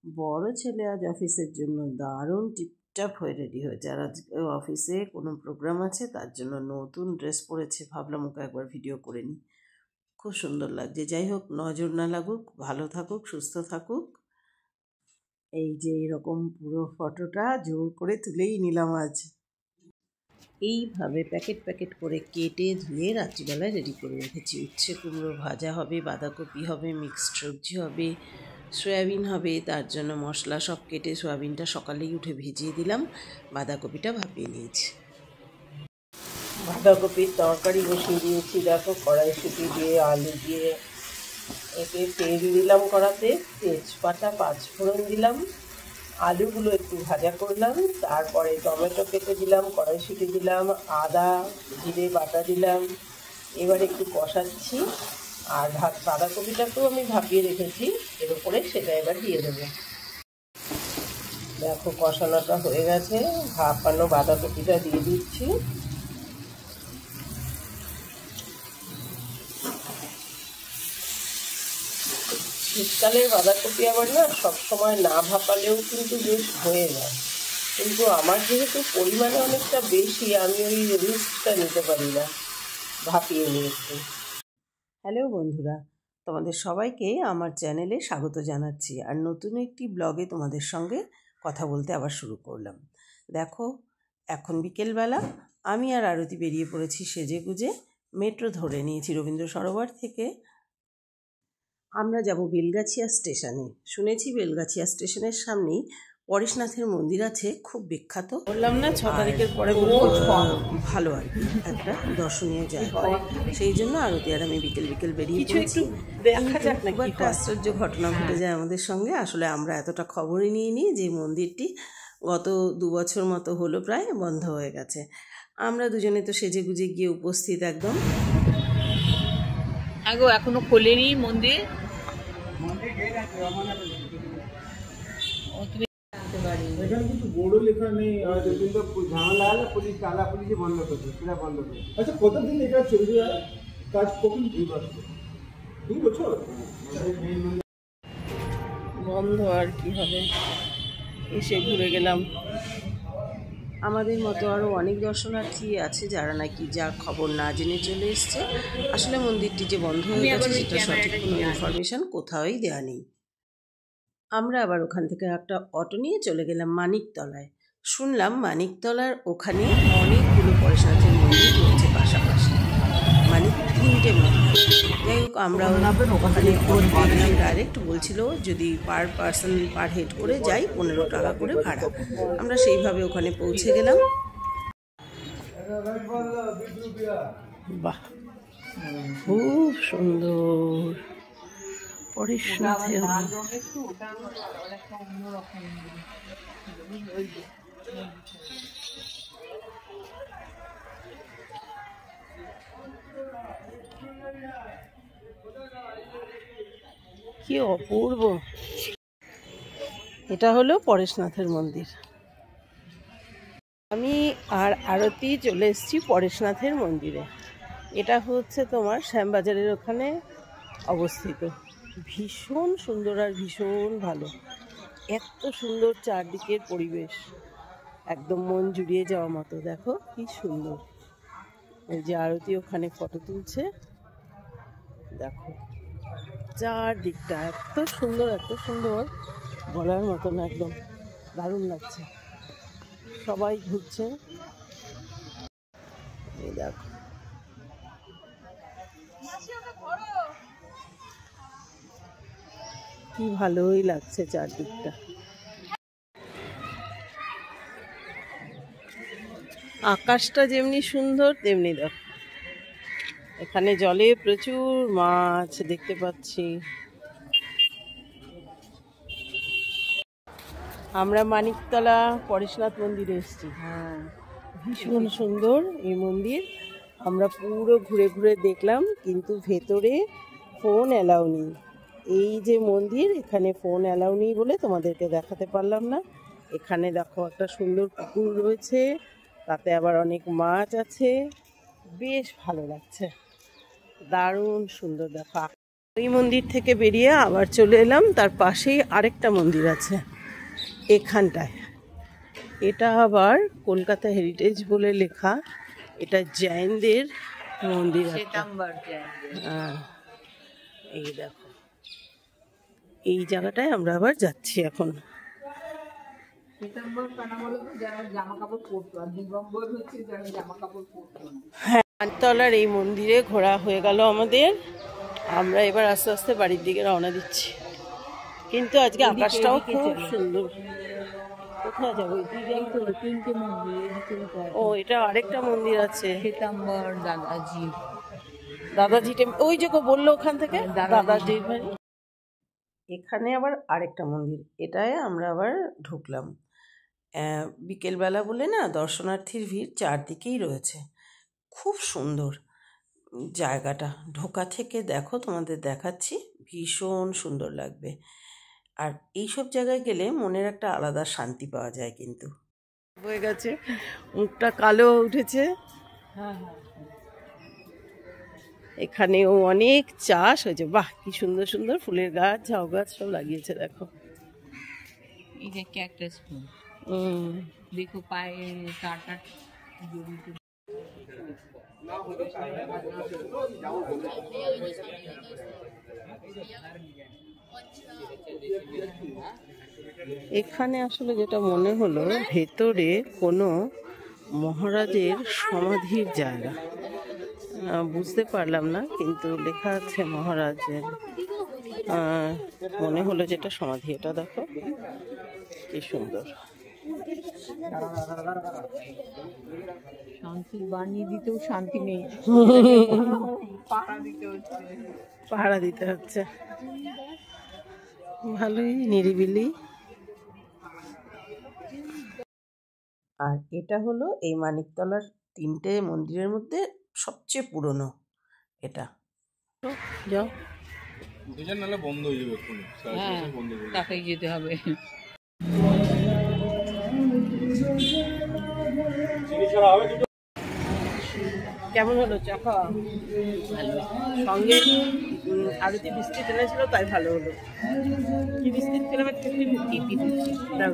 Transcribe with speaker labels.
Speaker 1: বড় ছেলে আজ অফিসের জন্য দারুণ টিপটাপ হয়ে রেডি হয়েছে। আর আজকে অফিসে কোনো প্রোগ্রাম আছে, তার জন্য নতুন ড্রেস পরেছে। ভাবলাম ওকে একবার ভিডিও করে নিই, খুব সুন্দর লাগছে। যাই হোক, নজর না লাগুক, ভালো থাকুক, সুস্থ থাকুক। এই যে এরকম পুরো ফটোটা জোর করে তুলেই নিলাম আজ। এইভাবে প্যাকেট প্যাকেট করে কেটে ধুয়ে রাত্রিবেলায় রেডি করে রেখেছি। উচ্ছে কুমড়ো ভাজা হবে, বাঁধাকপি হবে, মিক্সড সবজি হবে, সয়াবিন হবে। তার জন্য মশলা সব কেটে সয়াবিনটা সকালেই উঠে ভিজিয়ে দিলাম, বাঁধাকপিটা ভাপিয়ে নিয়েছি। বাঁধাকপির তরকারি বসিয়ে দিয়েছি। দেখো, কড়াইশুঁটি দিয়ে আলু দিয়ে এতে তেল দিলাম কড়াতে, তেজপাতা পাঁচফোড়ন দিলাম, আলুগুলো একটু ভাজা করলাম, তারপরে টমেটো কেটে দিলাম, কড়াইশুঁটি দিলাম, আদা জিরে বাটা দিলাম। এবার একটু কষাচ্ছি। আর বাঁধাকপিটাকেও আমি ভাপিয়ে রেখেছি, এর উপরে সেটা এবার দিয়ে দেবো। দেখো, কষানোটা হয়ে গেছে, ভাপানো বাঁধাকপিটা দিয়ে দিচ্ছি। শীতকালের বাঁধাকপি আবার না সবসময় না ভাপালেও কিন্তু বেশ হয়ে যায়, কিন্তু আমার যেহেতু পরিমাণে অনেকটা বেশি, আমি ওই রিস্কটা নিতে পারি না, ভাপিয়ে নিয়েছি। হ্যালো বন্ধুরা, তোমাদের সবাইকে আমার চ্যানেলে স্বাগত জানাচ্ছি। আর নতুন একটি ব্লগে তোমাদের সঙ্গে কথা বলতে আবার শুরু করলাম। দেখো, এখন বিকেলবেলা আমি আর আরতি বেরিয়ে পড়েছি সেজে গুজে। মেট্রো ধরে নিয়েছি রবীন্দ্র সরোবর থেকে। আমরা যাব বেলগাছিয়া স্টেশনে। শুনেছি বেলগাছিয়া স্টেশনের সামনেই পরেশনাথের মন্দির আছে, খুব বিখ্যাত। বললাম না 6 তারিখের পরে ভালো আর কি একটা দর্শনীয় জায়গা, সেই জন্য আরতি আর আমি বিকেল বিকেল বেরিয়ে পড়েছি। খুব একটা আশ্চর্য ঘটনা ঘটে যায় আমাদের সঙ্গে। আসলে আমরা এতটা খবরই নিইনি যে মন্দিরটি গত 2 বছর মতো হলো প্রায় বন্ধ হয়ে গেছে। আমরা দুজনে তো সেজে গুজে গিয়ে উপস্থিত একদম।
Speaker 2: এখনো খোলেনি মন্দির।
Speaker 3: এখানে কিছু বোর্ডও লেখা নেই, আর কিন্তু ঝামেলা হলে পুলিশ তালা পুলিশে বন্ধ করবে, সেটা বন্ধ করবে। আচ্ছা, কতদিন এটা চলবে কাজ? কখন 2 বছর
Speaker 1: বন্ধ, আর কি হবে, এসে ঘুরে গেলাম। আমাদের মতো আরও অনেক দর্শনার্থী আছে যারা নাকি যা খবর না জেনে চলে এসছে। আসলে মন্দিরটি যে বন্ধ হয়ে গেছে সেটা সঠিক কোনো ইনফরমেশন কোথাওই দেওয়া নেই। আমরা আবার ওখান থেকে একটা অটো নিয়ে চলে গেলাম মানিকতলায়। শুনলাম মানিকতলার ওখানে অনেকগুলো পরেশনাথের মন্দির রয়েছে পাশাপাশি, মানে 3টে মন্দির। যাই হোক, আমরা ওখানে ডাইরেক্ট বলছিল যদি পার পার্সন পার হেড করে যাই 15 টাকা করে ভাড়া। আমরা সেইভাবে ওখানে পৌঁছে গেলাম। বাহ, খুব সুন্দর পরেশনাথের। কি অপূর্ব! এটা হলো পরেশনাথের মন্দির। আমি আর আরতি চলে এসেছি পরেশনাথের মন্দিরে। এটা হচ্ছে তোমার শ্যামবাজারের ওখানে অবস্থিত। ভীষণ সুন্দর আর ভীষণ ভালো, এত সুন্দর চারদিকের পরিবেশ, একদম মন জুড়িয়ে যাওয়া মতো। দেখো কি সুন্দর। এই যে আরতি ওখানে ফটো তুলছে, দেখো চারদিকটা এত সুন্দর, এত সুন্দর, বলার মতো না, একদম দারুণ লাগছে। সবাই ঘুরছে, এই দেখো। কি ভালোই লাগছে চারদিকটা। আকাশটা যেমনি সুন্দর তেমনি দেখো এখানে জলে প্রচুর মাছ দেখতে পাচ্ছি। আমরা মানিকতলা পরেশনাথ মন্দিরে এসেছি। ভীষণ সুন্দর এই মন্দির। আমরা পুরো ঘুরে ঘুরে দেখলাম, কিন্তু ভেতরে ফোন অ্যালাউ নেই। এই যে মন্দির, এখানে ফোন অ্যালাউ নেই বলে তোমাদেরকে দেখাতে পারলাম না। এখানে দেখো একটা সুন্দর পুকুর রয়েছে, তাতে আবার অনেক মাছ আছে, বেশ ভালো লাগছে, দারুণ সুন্দর। দেখো ওই মন্দির থেকে বেরিয়ে আবার চলে এলাম, তার পাশেই আরেকটা মন্দির আছে এখানটায়। এটা আবার কলকাতা হেরিটেজ বলে লেখা। এটা জৈনদের মন্দির। হ্যাঁ, এই দেখো, এই জায়গাটায় আমরা আবার যাচ্ছি এখন। হ্যাঁ, মানিকতলার এই মন্দিরে ঘোরা হয়ে গেল আমাদের। আমরা এবার আস্তে আস্তে বাড়ির দিকে রওনা দিচ্ছি। কিন্তু আজকে আকাশটাও খুব সুন্দর। কোথায় যাবো? ও, এটা আরেকটা মন্দির আছে, দাদাজি টেম্পল। ওই যে বললো ওখান থেকে দাদাজির বাড়ি। এখানে আবার আরেকটা মন্দির, এটায় আমরা আবার ঢুকলাম। বিকেলবেলা বলে না, দর্শনার্থীর ভিড় চারদিকেই রয়েছে। খুব সুন্দর জায়গাটা, ঢোকা থেকে দেখো, তোমাদের দেখাচ্ছি, ভীষণ সুন্দর লাগবে। আর এইসব জায়গায় গেলে মনের একটা আলাদা শান্তি পাওয়া যায়। কিন্তু হয়ে গেছে, মুখটা কালো উঠেছে। এখানেও অনেক চাষ হয়েছে। বাহ, কি সুন্দর সুন্দর ফুলের গাছ, ঝাউ গাছ সব লাগিয়েছে। দেখো,
Speaker 2: এই যে ক্যাকটাস ফুল, দেখো পায়ে কাটা।
Speaker 1: এখানে আসলে যেটা মনে হলো, ভেতরে কোনো মহারাজের সমাধির জায়গা। বুঝতে পারলাম না, কিন্তু লেখা আছে মহারাজের। মনে হলো যেটা সমাধি। এটা দেখো কি সুন্দর।
Speaker 2: শান্তির বাণী দিতেও শান্তি নেই,
Speaker 1: পাহারা দিতে হচ্ছে। ভালোই নিরিবিলি। আর এটা হলো এই মানিকতলার 3টে মন্দিরের মধ্যে সবচেয়ে পুরনো। এটা যাও,
Speaker 3: বন্ধ হয়ে যাবে,
Speaker 2: তাকেই যেতে হবে।
Speaker 1: কেমন হলো চা খাওয়া? সঙ্গে আরো যে বিস্কিট এনেছিল তাই ভালো হলো। কি বিস্কিট খেলাম? 50-50 দাও।